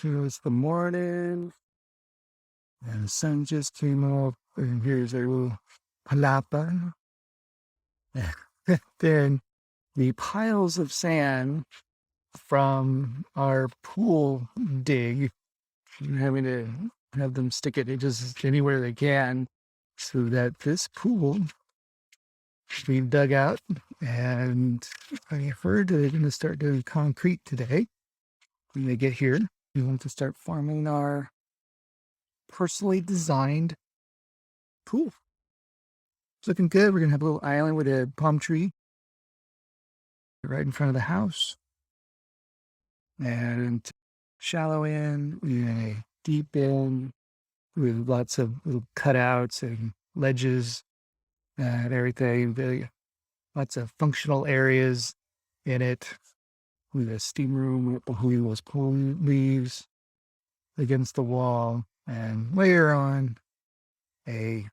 So it's the morning, and the sun just came up, and here's a little palapa. Then the piles of sand from our pool dig, having to have them stick it just anywhere they can, so that this pool we dug out. And I heard they're going to start doing concrete today. When they get here, we want to start forming our personally designed pool. It's looking good. We're going to have a little island with a palm tree right in front of the house. And shallow end, a deep end with lots of little cutouts and ledges and everything. Lots of functional areas in it with a steam room with those palm leaves against the wall, and later on a